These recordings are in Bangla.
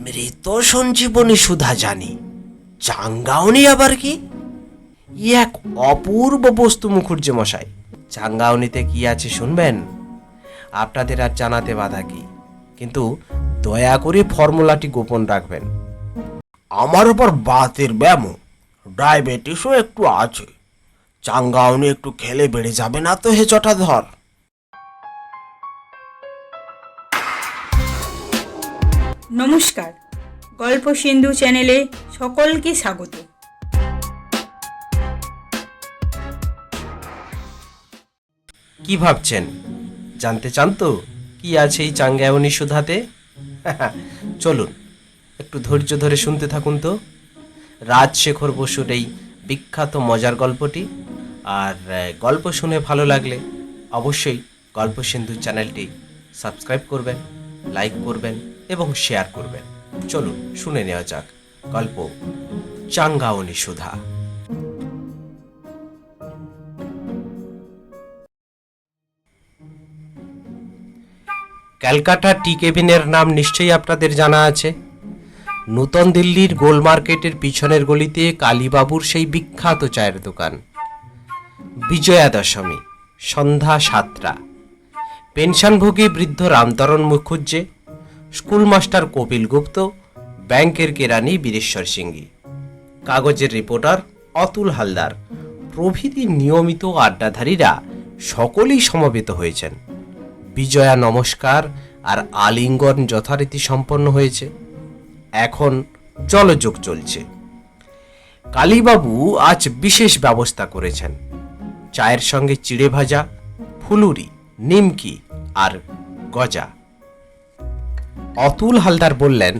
মৃত সঞ্জীবনী সুধা জানি, চাঙ্গাউনি আবার কি? এক অপূর্ব বস্তু মুখুজ্জে মশাই। চাঙ্গাউনিতে কি আছে শুনবেন? আপনাদের আর জানাতে বাধা কি, কিন্তু দয়া করে ফর্মুলাটি গোপন রাখবেন। আমার আবার বাতের ব্যামো, ডায়াবেটিসও একটু আছে। চাঙ্গাউনি একটু খেলে বেড়ে যাবে না তো হে জটাধর? নমস্কার, গল্প সিন্ধু চ্যানেলে সকলকে স্বাগত। কি ভাবছেন? জানতে চান তো কি আছে এই চাঙ্গাউনি সুধাতে? চলুন একটু ধৈর্য ধরে শুনতে থাকুন তো রাজশেখর বসুর এই বিখ্যাত মজার গল্পটি। আর গল্প শুনে ভালো লাগলে অবশ্যই গল্প সিন্ধু চ্যানেলটি সাবস্ক্রাইব করবেন, লাইক করবেন এবং শেয়ার করবেন। চলুন শুনে নেওয়া যাক গল্প চাঙ্গাউনি সুধা। ক্যালকাটা টি কেবিনের নাম নিশ্চয়ই আপনাদের জানা আছে। নূতন দিল্লির গোল মার্কেটের পিছনের গলিতে কালীবাবুর সেই বিখ্যাত চায়ের দোকান। বিজয়া দশমী, সন্ধ্যা 7টা। পেনশনভোগী বৃদ্ধ রামতরণ মুখুজ্জে, স্কুল মাস্টার কপিল গুপ্ত, ব্যাংকের কেরানি বীরেশ্বর সিংহি, কাগজের রিপোর্টার অতুল হালদার প্রভৃতি নিয়মিত আড্ডাধারীরা সকলেই সমবেত হয়েছেন। বিজয়া নমস্কার আর আলিঙ্গন যথারীতি সম্পন্ন হয়েছে। এখন জলযোগ চলছে। কালীবাবু আজ বিশেষ ব্যবস্থা করেছেন। চায়ের সঙ্গে চিড়ে ভাজা, ফুলুরি, নিমকি আর গজা। অতুল হালদার বললেন,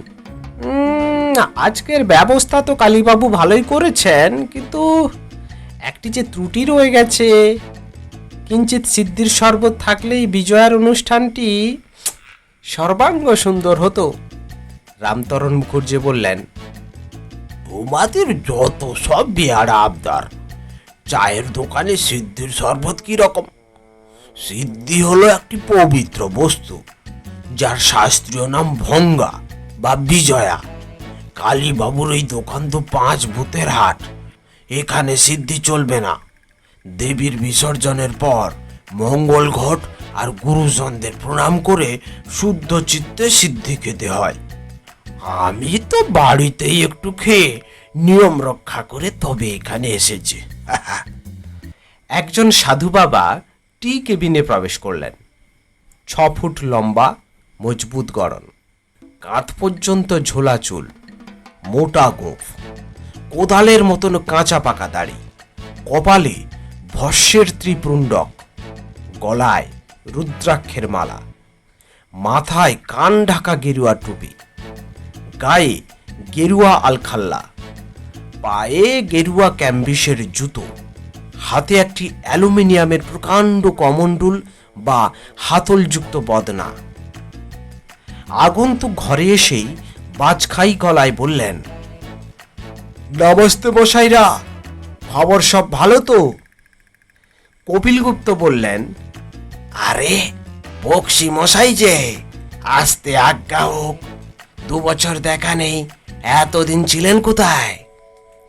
আজকের ব্যবস্থা তো কালীবাবু ভালোই করেছেন, কিন্তু একটি যে ত্রুটি রয়ে গেছে। কিঞ্চিত সিদ্ধির শরবত থাকলেই বিজয়ার অনুষ্ঠানটি সর্বাঙ্গ সুন্দর হতো। রামতরণ মুখুজ্জে বললেন, তোমাদের যত সব বেয়ারা আবদার। চায়ের দোকানে সিদ্ধির শরবত কি রকম? সিদ্ধি হলো একটি পবিত্র বস্তু, যার শাস্ত্রীয় নাম ভঙ্গা বা বিজয়া। কালীবাবুর এই দোকান তো 5 ভূতের হাট। এখানে সিদ্ধি চলবে না। দেবীর বিসর্জনের পর মঙ্গল ঘট আর গুরুজনদের প্রণাম করে শুদ্ধ চিত্তে সিদ্ধি খেতে হয়। আমি তো বাড়িতেই একটু খেয়ে নিয়ম রক্ষা করে তবে এখানে এসেছি। একজন সাধু বাবা টি কেবিনে প্রবেশ করলেন। 6 ফুট লম্বা, মজবুত গড়ন, কাঁধ পর্যন্ত ঝোলা চুল, মোটা গোঁফ, কোদালের মতন কাঁচা পাকা দাড়ি, কপালে ভস্যের ত্রিপুণ্ডক, গলায় রুদ্রাক্ষের মালা, মাথায় কান ঢাকা গেরুয়া টুপি, গায়ে গেরুয়া আলখাল্লা, পায়ে গেরুয়া ক্যাম্বিসের জুতো, হাতে একটি অ্যালুমিনিয়ামের প্রকাণ্ড কমণ্ডুল বা হাতলযুক্ত বদনা। আগন্তুক ঘরে এসেই বাজখাই গলায় বললেন, নমস্তে মশাইরা, খবর সব ভালো তো? কপিল গুপ্ত বললেন, আরে বক্সি মশাই যে, আসতে আজ্ঞা হোক। 2 বছর দেখা নেই, এতদিন ছিলেন কোথায়?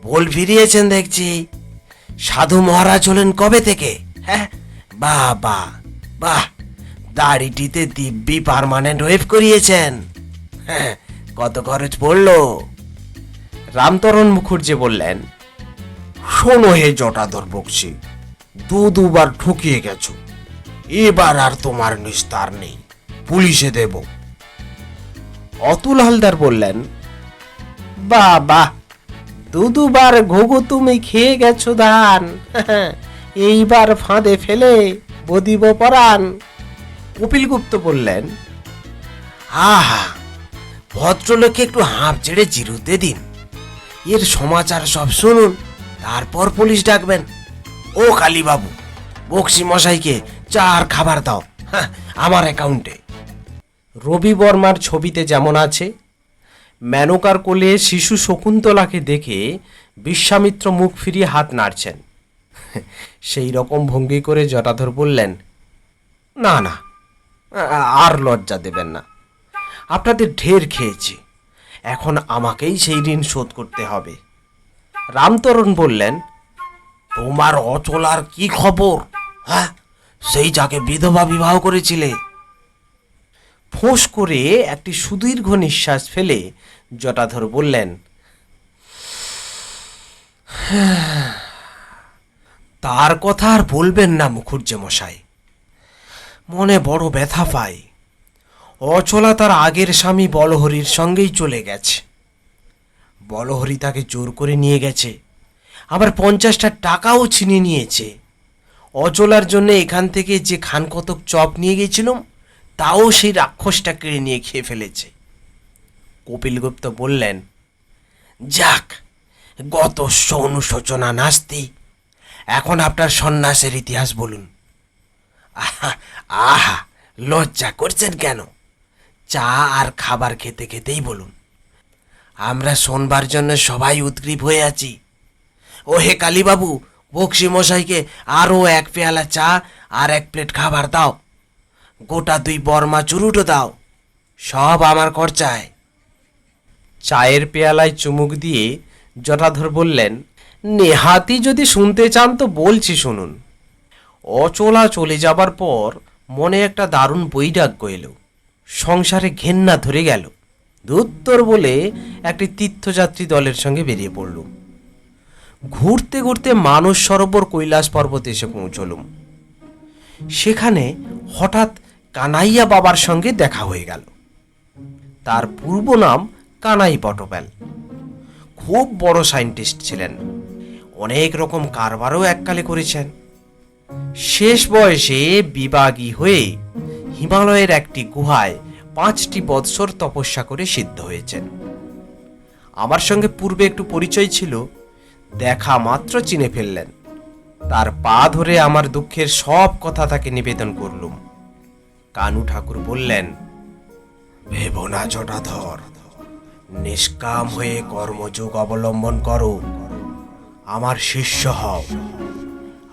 ভুল ফিরিয়েছেন দেখছি। সাধু মহারাজ হলেন কবে থেকে? হ্যাঁ, বাহ বাহ বাহ, দাড়িটিতে দিব্যি পার্মানেন্ট ওয়েভ করিয়েছেন। হ্যাঁ, কত খরচ পড়লো? রামতরণ মুখুজ্জে বললেন, শোনো হে জটাধর বক্সি, দুবার ঠকিয়ে গেছো। এবার আর তোমার নিস্তার নেই, পুলিশে দেব। অতুল হালদার বললেন, বাবা, দুবার ঘুঘু তুমি খেয়ে গেছো ধান, এইবার ফাঁদে ফেলে বদিব পরাণ। কপিল গুপ্ত বললেন, আহা, ভদ্রলোককে একটু হাঁপ ছেড়ে জিরুতে দিন। এর সমাচার সব শুনুন, তারপর পুলিশ ডাকবেন। ও কালীবাবু, বক্সি মশাইকে চার খাবার দাও, আমার অ্যাকাউন্টে। রবি বর্মার ছবিতে যেমন আছে, মেনকার কোলে শিশু শকুন্তলাকে দেখে বিশ্বামিত্র মুখ ফিরিয়ে হাত নাড়ছেন। সেই রকম ভঙ্গি করে জটাধর বললেন, না না, আর লজ্জা দেবেন না। আপনাদের ঢের খেয়েছি, এখন আমাকেই সেই ঋণ শোধ করতে হবে। রামতরণ বললেন, তোমার অচলার কি খবর? হ্যাঁ, সেই যাকে বিধবা বিবাহ করেছিলে। ফোঁস করে একটি সুদীর্ঘ নিঃশ্বাস ফেলে জটাধর বললেন, তার কথা আর বলবেন না মুখুজ্জে মশাই, মনে বড় ব্যথা পায়। অচলা তার আগের স্বামী বলহরির সঙ্গেই চলে গেছে। বলহরি তাকে জোর করে নিয়ে গেছে, আবার 50টা টাকাও ছিনিয়ে নিয়েছে। অচলার জন্য এখান থেকে যে খানকতক চপ নিয়ে গেছিলাম, তাও সেই রাক্ষসটা কেড়ে নিয়ে খেয়ে ফেলেছে। কপিলগুপ্ত বললেন, যাক, গত অনুশোচনা নাস্তি। এখন আপনার সন্ন্যাসের ইতিহাস বলুন। আহা আহা, লজ্জা করছেন কেন? চা আর খাবার খেতে খেতেই বলুন। আমরা শোনবার জন্য সবাই উদ্গ্রীব হয়ে আছি। ও হে কালীবাবু, বক্সি মশাইকে আরও 1 পেয়ালা চা আর 1 প্লেট খাবার দাও। গোটা 2 বর্মা চুরুটো দাও, সব আমার খরচায়। চায়ের পেয়ালায় চুমুক দিয়ে জটাধর বললেন, নেহাতি যদি শুনতে চান তো বলছি শুনুন। অচলা চলে যাবার পর মনে একটা দারুণ বৈরাগ্য এলো। সংসারে ঘেন্না ধরে গেল। ধুত্তর বলে একটি তীর্থযাত্রী দলের সঙ্গে বেরিয়ে পড়লুম। ঘুরতে ঘুরতে মানস সরোবর কৈলাস পর্বতে এসে পৌঁছলুম। সেখানে হঠাৎ কানাইয়া বাবার সঙ্গে দেখা হয়ে গেল। তার পূর্ব নাম কানাই পটপাল। খুব বড় সায়েন্টিস্ট ছিলেন, অনেক রকম কারবারও এককালে করেছেন। শেষ বয়সে বিবাগী হয়ে হিমালয়ের একটি গুহায় 5টি বৎসর তপস্যা করে সিদ্ধ হয়েছেন। আমার সঙ্গে পূর্বে একটু পরিচয় ছিল, দেখা মাত্র চিনে ফেললেন। তার পা ধরে আমার দুঃখের সব কথা তাকে নিবেদন করলুম। কানু ঠাকুর বললেন, ভেবো না জটাধর, নিষ্কাম হয়ে কর্মযোগ অবলম্বন করো, আমার শিষ্য হও।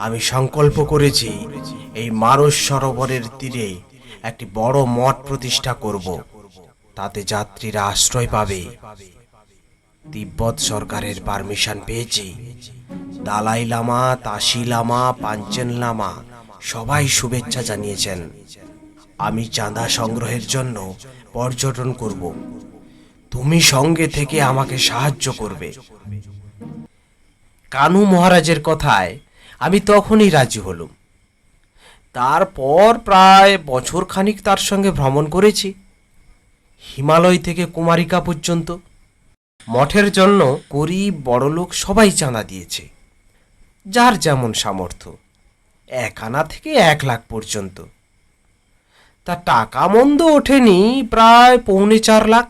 আমি সংকল্প করেছি এই মানস সরোবরের তীরে একটি বড় মঠ প্রতিষ্ঠা করব, তাতে যাত্রীরা আশ্রয় পাবে। তিব্বত সরকারের পারমিশন পেয়েছি। দালাই লামা, তাসি লামা, পাঞ্চেন লামা সবাই শুভেচ্ছা জানিয়েছেন। আমি চাঁদা সংগ্রহের জন্য পর্যটন করব, তুমি সঙ্গে থেকে আমাকে সাহায্য করবে। কানু মহারাজের কথায় আমি তখনই রাজি হলুম। তারপর প্রায় বছরখানিক তার সঙ্গে ভ্রমণ করেছি, হিমালয় থেকে কুমারিকা পর্যন্ত। মঠের জন্য গরিব বড়লোক সবাই চাঁদা দিয়েছে, যার যেমন সামর্থ্য, 1 আনা থেকে 1 লাখ পর্যন্ত। তা টাকা মন্দ ওঠেনি, প্রায় 4.25 লাখ।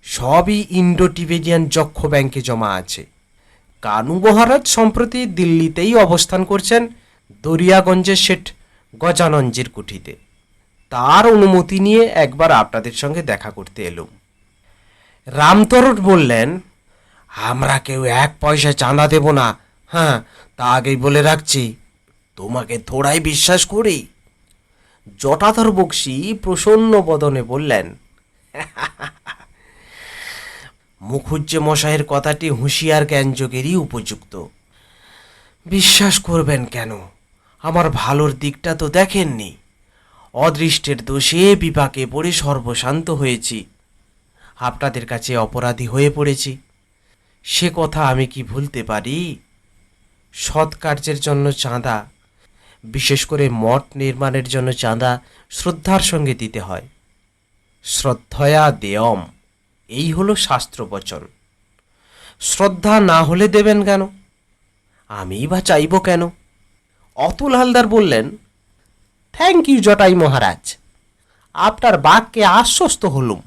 সবই ইন্ডো টিবেটিয়ান যক্ষ ব্যাংকে জমা আছে। কানু মহারাজ সম্প্রতি দিল্লিতেই অবস্থান করছেন, দরিয়াগঞ্জের শেঠ গজাননজির কুঠিতে। তার অনুমতি নিয়ে একবার আপনাদের সঙ্গে দেখা করতে এলুম। রামতরণ বললেন, আমরা কেউ 1 পয়সা চাঁদা দেব না। হ্যাঁ, তা আগেই বলে রাখছি, তোমাকে থোড়াই বিশ্বাস করি। জটাধর বক্সি প্রসন্ন বদনে বললেন, মুখুজ্জে মশাইয়ের কথাটি হুঁশিয়ার জ্ঞানযোগেরই উপযুক্ত। বিশ্বাস করবেন কেন? আমার ভালোর দিকটা তো দেখেননি। অদৃষ্টের দোষে বিপাকে পড়ে সর্বশান্ত হয়েছি, আপনাদের কাছে অপরাধী হয়ে পড়েছি। সে কথা আমি কি ভুলতে পারি? সৎ কার্যের জন্য চাঁদা, বিশেষ করে মঠ নির্মাণের জন্য চাঁদা শ্রদ্ধার সঙ্গে দিতে হয়। শ্রদ্ধয়া দেয়ম, এই হলো শাস্ত্রবচন। শ্রদ্ধা না হলে দেবেন কেন? আমি বা চাইব কেন? অতুল হালদার বললেন, থ্যাংক ইউ জটাই মহারাজ, আপনার বাক্যে আশ্বস্ত হলুম।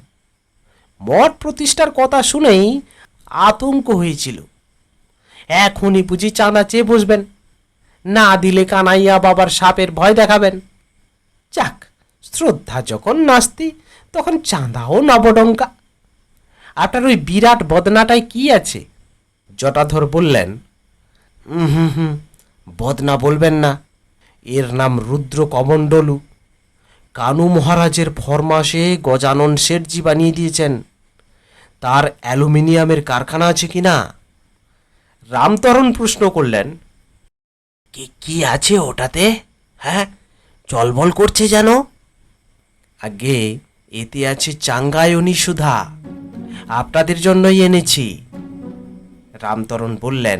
মঠ প্রতিষ্ঠার কথা শুনেই আতঙ্ক হয়েছিল। এখনই বুঝি চাঁদা চেয়ে বসবেন, না দিলে কানাইয়া বাবার সাপের ভয় দেখাবেন। যাক, শ্রদ্ধা যখন নাস্তি, তখন চাঁদাও নবডঙ্কা। আপনার ওই বিরাট বদনাটায় কি আছে? জটাধর বললেন, বদনা বলবেন না, এর নাম রুদ্র কমণ্ডলু। কানু মহারাজের ফরমাসে গজানন শেঠজি বানিয়ে দিয়েছেন। তার অ্যালুমিনিয়ামের কারখানা আছে কিনা? রামতরণ প্রশ্ন করলেন, কি কি আছে ওটাতে? হ্যাঁ, চলবল করছে যেন। আগে এতে আছে চাঙ্গায়নী সুধা, আপনাদের জন্যই এনেছি। রামতরণ বললেন,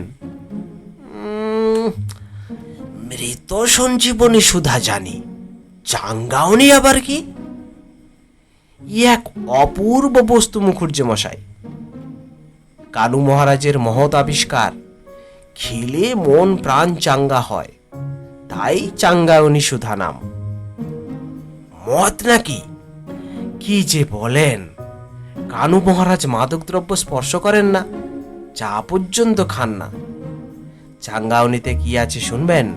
মৃত সঞ্জীবনী সুধা জানি, চাঙ্গায়নী আবার কি? এক অপূর্ব বস্তু মুখুজ্জে মশাই, কানু মহারাজের মহৎ আবিষ্কার। খেলে মন প্রাণ চাঙ্গা হয়, তাই চাঙ্গায়নী সুধা নাম। মত নাকি? কি যে বলেন! কানু মহারাজ মাদকদ্রব্য স্পর্শ করেন না, চা পর্যন্ত খান না। চাঙ্গায়নীতে কি আছে শুনবেন?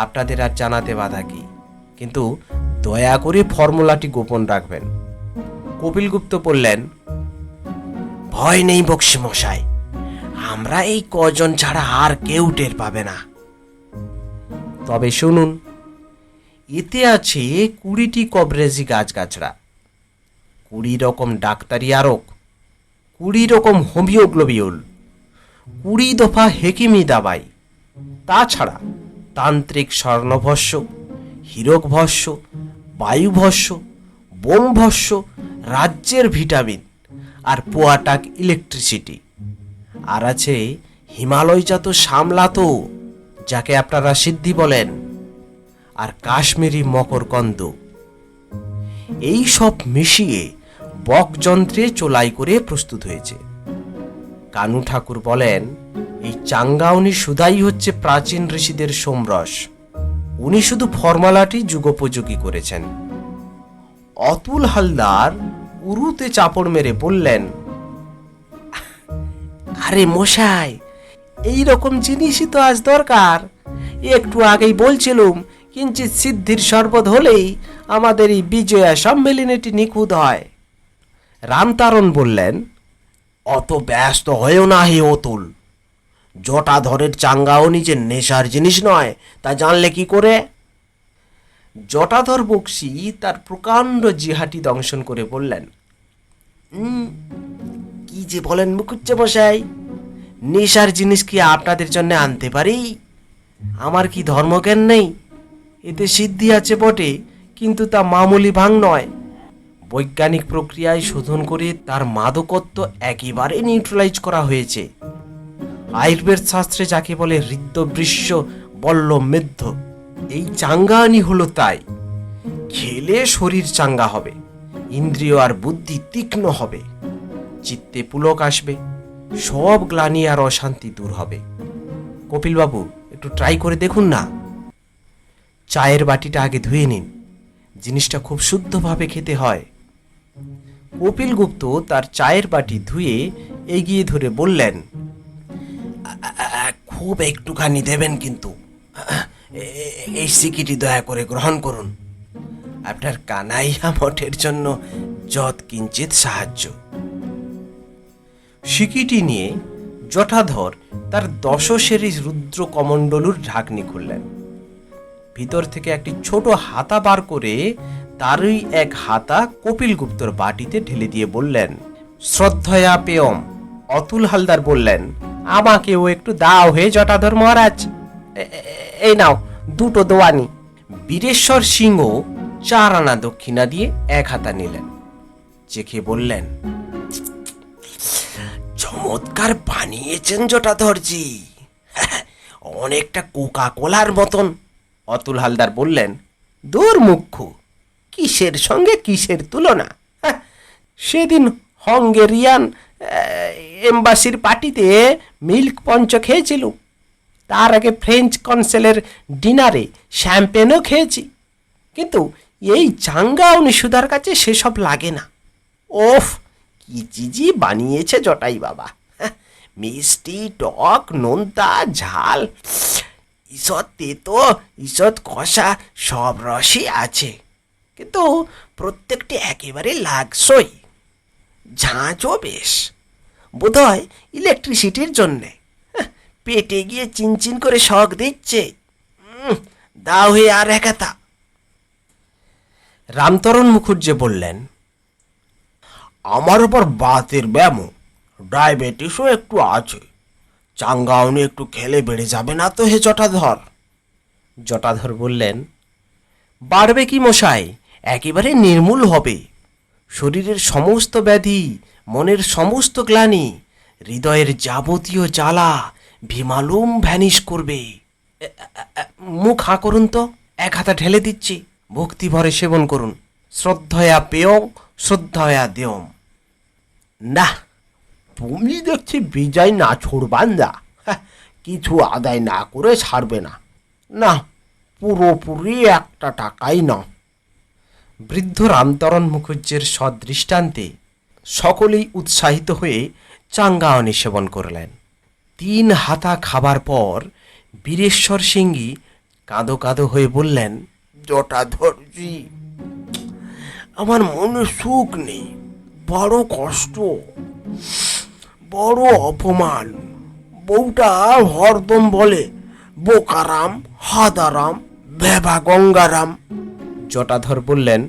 আপনাদের আর জানাতে বাধা কি, কিন্তু দয়া করে ফর্মুলাটি গোপন রাখবেন। কপিলগুপ্ত বললেন, ভয় নেই বক্সি মশাই, আমরা এই কজন ছাড়া আর কেউ টের পাবে না। তবে শুনুন, এতে আছে 20টি কবরেজি গাছগাছড়া, 20 রকম ডাক্তারি আরক, 20 রকম হোমিওগ্লোবিউল, 20 দফা হেকিমি দাবাই, তাছাড়া তান্ত্রিক স্বর্ণভস্য, হীরকভস্য, বায়ুভস্য, বোমভস্য, রাজ্যের ভিটামিন আর পোয়াটাক ইলেকট্রিসিটি। আর আছে হিমালয়জাত সামলাতো, যাকে আপনারা সিদ্ধি বলেন, আর কাশ্মীরি মকরকন্দ। এই সব মিশিয়ে বকযন্ত্রে চোলাই করে প্রস্তুত হয়েছে। কানু ঠাকুর বলেন, এই চাঙ্গায়নী সুধাই হচ্ছে প্রাচীন ঋষিদের সোমরস। উনি শুধু ফর্মালাটি যুগোপযোগী করেছেন। অতুল হালদার উরুতে চাপড় মেরে বললেন, আরে মশাই, এই রকম জিনিসই তো আজ দরকার। একটু আগেই বলছিলুম, কিঞ্চিৎ সিদ্ধির শরবত হলেই আমাদের এই বিজয়া সম্মেলনীটি নিখুঁত হয়। রামতারণ বললেন, অত ব্যস্ত হয়েও না হে অতুল। জটাধরের চাঙ্গায়নী যে নেশার জিনিস নয়, তা জানলে কি করে? জটাধর বক্সি তার প্রকাণ্ড জিহাটি দংশন করে বললেন, কি যে বলেন মুখুজ্জে মশাই, নেশার জিনিস কি আপনাদের জন্য আনতে পারি? আমার কি ধর্মজ্ঞান নেই? এতে সিদ্ধি আছে বটে, কিন্তু তা মামুলি ভাঙ নয়। বৈজ্ঞানিক প্রক্রিয়ায় শোধন করে তার মাদকত্ব একেবারে নিউট্রালাইজ করা হয়েছে। আয়ুর্বেদ শাস্ত্রে যাকে বলে হৃদ্যবৃষ্য বল্ল মেদ্ধ, এই চাঙ্গায়নী হলো তাই। খেলে শরীর চাঙ্গা হবে, ইন্দ্রিয় আর বুদ্ধি তীক্ষ্ণ হবে, চিত্তে পুলক আসবে, সব গ্লানি আর অশান্তি দূর হবে। কপিলবাবু, একটু ট্রাই করে দেখুন না। চায়ের বাটিটা আগে ধুয়ে নিন, জিনিসটা খুব শুদ্ধভাবে খেতে হয়। কপিলগুপ্ত তার চায়ের বাটি ধুয়ে এগিয়ে ধরে বললেন, খুব একটুখানি দেবেন কিন্তু। এই সিকিটি দয়া করে গ্রহণ করুন, আপনার কানাইয়া মঠের জন্য যৎ কিঞ্চিত সাহায্য। সিকিটি নিয়ে জটাধর তার 10 সেরি রুদ্র কমণ্ডলুর ঢাকনি খুললেন। ভিতর থেকে একটি ছোট হাতা বার করে তারই এক হাতা কপিলগুপ্তর বাটিতে ঢেলে দিয়ে বললেন, শ্রদ্ধয়া পেয়ম। অতুল হালদার বললেন, আমাকেও একটু দাও হে জটাধর মহারাজ। এই নাও 2 দোয়ানি। বীরেশ্বর সিংহ 4 আনা দক্ষিণা দিয়ে 1 হাতা নিলেন। চেখে বললেন, চমৎকার বানিয়েছেন জটাধরজি, অনেকটা কোকা কোলার মতন। অতুল হালদার বললেন, দূর মুখ্য, কিসের সঙ্গে কিসের তুলনা। সেদিন হাঙ্গেরিয়ান এম্বাসির পার্টিতে মিল্ক পঞ্চ খেয়েছিল, তার আগে ফ্রেঞ্চ কনসেলের ডিনারে শ্যাম্পেনও খেয়েছি, কিন্তু এই চাঙ্গায়নী সুধার কাছে সেসব লাগে না। ওফ, কি চিজি বানিয়েছে জটাই বাবা! মিষ্টি, টক, নোনতা, ঝাল, ঈষৎ তেতো, ঈষৎ কষা, সব রসই আছে, কিন্তু প্রত্যেকটি একেবারে লাগসই। ঝাঁঝও বেশ, বোধহয় ইলেকট্রিসিটির জন্যে। পেটে গিয়ে চিনচিন করে শখ দিচ্ছে। দাও হে আর 1 হাতা। রামতরণ মুখুজ্জে বললেন, আমার আবার বাতের ব্যায়াম, ডায়াবেটিসও একটু আছে। চাঙ্গাউনি একটু খেলে বেড়ে যাবে না তো হে জটাধর? জটাধর বললেন, বাড়বে কি মশাই, একেবারে নির্মূল হবে। শরীরের সমস্ত ব্যাধি, মনের সমস্ত গ্লানি, হৃদয়ের যাবতীয় জ্বালা ভিমালুম ভ্যানিশ করবে। মুখ হাঁ করুন তো, এক হাতা ঢেলে দিচ্ছি, ভক্তি ভরে সেবন করুন। শ্রদ্ধয়া পেয়ং শ্রদ্ধয়া দেয়ম। না, তুমি দেখছি বিজয় না ছুড়বান যা, কিছু আদায় না করে ছাড়বে না। না, পুরোপুরি একটা টাকাই না। বৃদ্ধ রামতরণ মুখুজ্জের সদৃষ্টান্তে সকলেই উৎসাহিত হয়ে চাঙ্গাওনি সেবন করলেন। 3 হাতা খাবার পর বীরেশ্বর সিংহি কাঁদো কাঁদো হয়ে বললেন, জটাধরজি, আমার মনে সুখ নেই, বড় কষ্ট, বড় অপমান। বউটা হরদম বলে বোকারাম, হাদারাম, ভেবা গঙ্গারাম। জটাধর বললেন,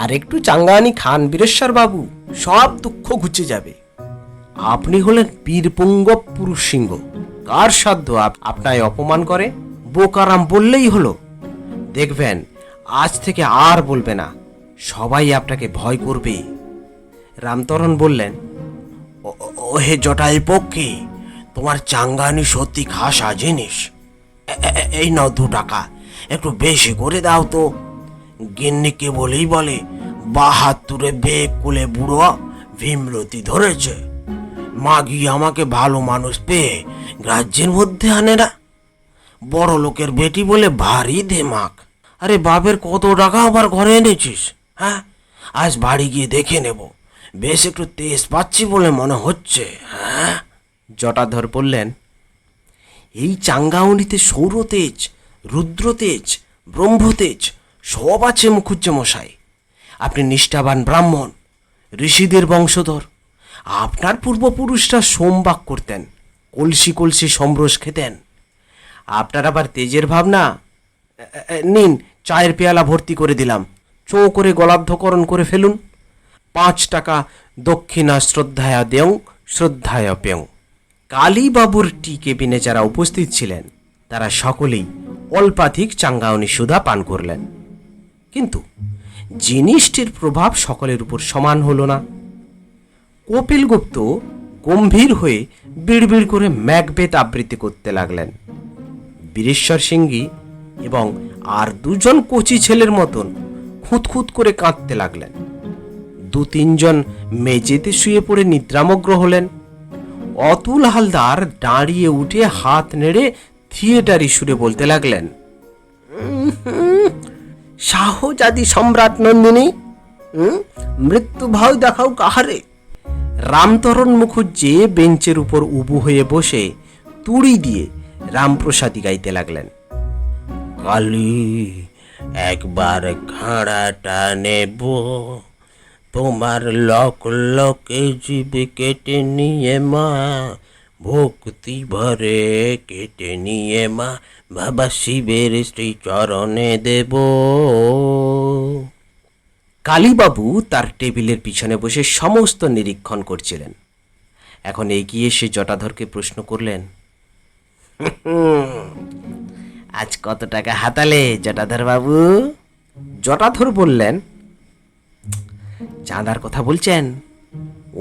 আর একটু চাঙ্গানি খান বীরেশ্বর বাবু, সব দুঃখ ঘুচে যাবে। আপনি হলেন বীরপুঙ্গব পুরুষ সিংহ, কার সাধ্য আপনায় অপমান করে? বোকারাম বললেই হলো, দেখবেন আজ থেকে আর বলবে না, সবাই আপনাকে ভয় করবে। রামতরণ বললেন, ও হে জটাই পক্ষে, তোমার চাঙ্গানি সত্যি খাসা জিনিস। এই নাও 2 টাকা, একটু বেশি করে দাও তো। গিন্নিকে বলেই বলে 72 বেগ কুলে বুড়ো ভীমরতি ধরেছে। মাগি আমাকে ভালো মানুষ পেয়ে গ্রাহ্যের মধ্যে আনে না। বড় লোকের বেটি বলে ভারী দেমাক। আরে বাপের কত টাকা আবার ঘরে এনেছিস? হ্যাঁ, আজ বাড়ি গিয়ে দেখে নেব, বেশ একটু তেজ পাচ্ছি বলে মনে হচ্ছে। হ্যাঁ, জটাধর বললেন, এই চাঙ্গাউনিতে সৌরতেজ, রুদ্রতেজ, ব্রহ্মতেজ সব আছে মুখুজ্জে মশাই। আপনি নিষ্ঠাবান ব্রাহ্মণ, ঋষিদের বংশধর। আপনার পূর্বপুরুষরা সোমবাগ করতেন, কলসি কলসি সমরস খেতেন। আপনার আবার তেজের ভাবনা। নিন, চায়ের পেয়ালা ভর্তি করে দিলাম, চো করে গলাব্ধকরণ করে ফেলুন। 5 টাকা দক্ষিণা শ্রদ্ধায়া দেয়ং শ্রদ্ধায়া পেয়ং। কালীবাবুর টি কেবিনে যারা উপস্থিত ছিলেন তারা সকলেই অল্পাধিক চাঙ্গাউনি সুধা পান করলেন, কিন্তু জিনিসটির প্রভাব সকলের উপর সমান হলো না। কপিলগুপ্ত গম্ভীর হয়ে বিড়বিড় করে ম্যাকবেথ আবৃত্তি করতে লাগলেন। বীরেশ্বর সিংহি এবং আর 2 জন কচি ছেলের মতন খুঁতখুত করে কাঁদতে লাগলেন। 2-3 জন মেঝেতে শুয়ে পড়ে নিদ্রামগ্ন হলেন। অতুল হালদার দাঁড়িয়ে উঠে হাত নেড়ে থিয়েটারি সুরে বলতে লাগলেন, শাহজাদি সম্রাট নন্দিনী, মৃত্যু ভয় দেখাও কাহারে। রামতরণ মুখুজ্জে বেঞ্চের উপর উবু হয়ে বসে তুড়ি দিয়ে রামপ্রসাদী গাইতে লাগলেন, কালী একবার খাড়াটা নেব, তোমার লক লকে জীব কেটে নিয়ে মা, ভক্তি ভরে কেটে নিয়ে মা, বাবা শিবের শ্রী চরণে দেব। কালীবাবু তার টেবিলের পিছনে বসে সমস্ত নিরীক্ষণ করছিলেন। এখন এগিয়ে সে জটাধরকে প্রশ্ন করলেন, আজ কত টাকা হাতালে জটাধর বাবু? জটাধর বললেন, চাঁদার কথা বলছেন?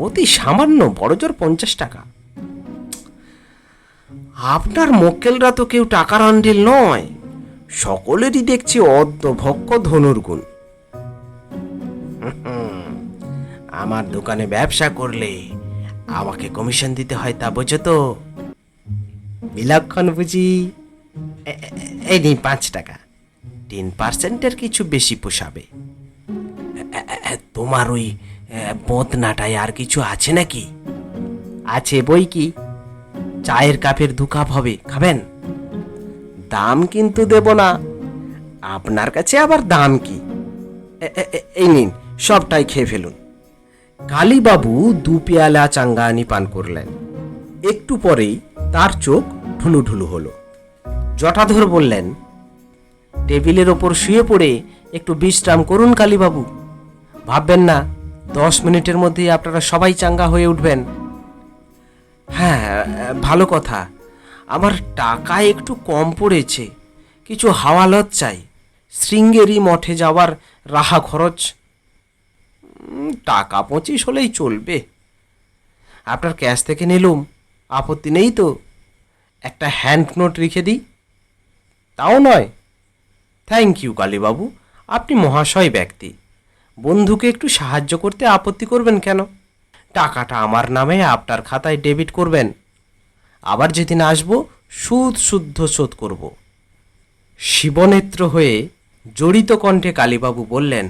অতি সামান্য, বড়জোর 50 টাকা। আপনার মক্কেলরা তো কেউ টাকার আন্ডেল নয়, সকলেরই দেখছি অর্ধভক্ষ ধনুর্গুণ। আমার দোকানে ব্যবসা করলে আমাকে কমিশন দিতে হয়, তা বোঝো তো? বিলক্ষণ বুঝি। এই নিন 5 টাকা, 10%-এর কিছু বেশি পোষাবে। তোমার ওই বদনাটায় আর কিছু আছে নাকি? আছে বই কি, চায়ের কাপের 2 কাপ হবে, খাবেন? দাম কিন্তু দেব না। আপনার কাছে আবার দাম কি? এই নিন, সবটাই খেয়ে ফেলুন। কালীবাবু 2 পেয়ালা চাঙ্গানি পান করলেন। একটু পরেই তার চোখ ঢুলু ঢুলু হলো। জটাধর বললেন, টেবিলের ওপর শুয়ে পড়ে একটু বিশ্রাম করুন কালীবাবু, ভাববেন না 10 মিনিটের মধ্যেই আপনারা সবাই চাঙ্গা হয়ে উঠবেন। হ্যাঁ, ভালো কথা। আমার টাকা একটু কম পড়েছে, কিছু হাওয়ালত চাই। শৃঙ্গেরি মঠে যাওয়ার রাহা খরচ। টাকা 25 হলেই চলবে। আপনার ক্যাশ থেকে নিলুম, আপত্তি নেই তো? একটা হ্যান্ড নোট রেখে দিই? তাও নয়? থ্যাংক ইউ কালীবাবু, আপনি মহাশয় ব্যক্তি। বন্ধুকে একটু সাহায্য করতে আপত্তি করবেন কেন? টাকাটা আমার নামে আপনার খাতায় ডেবিট করবেন। আবার যেদিন আসবো সুদ শুদ্ধ শোধ করব। শিবনেত্র হয়ে জড়িত কণ্ঠে কালীবাবু বললেন,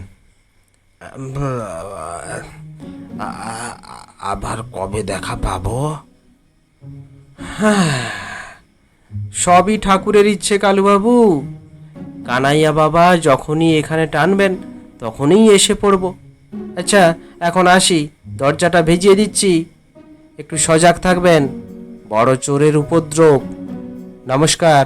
আবার কবে দেখা পাবো? সবই ঠাকুরের ইচ্ছে কালুবাবু। কানাইয়া বাবা যখনই এখানে টানবেন তখনই এসে পড়ব। আচ্ছা, এখন আসি, দরজাটা ভেজিয়ে দিচ্ছি। একটু সজাগ থাকবেন, বড় চোরের উপদ্রব। নমস্কার।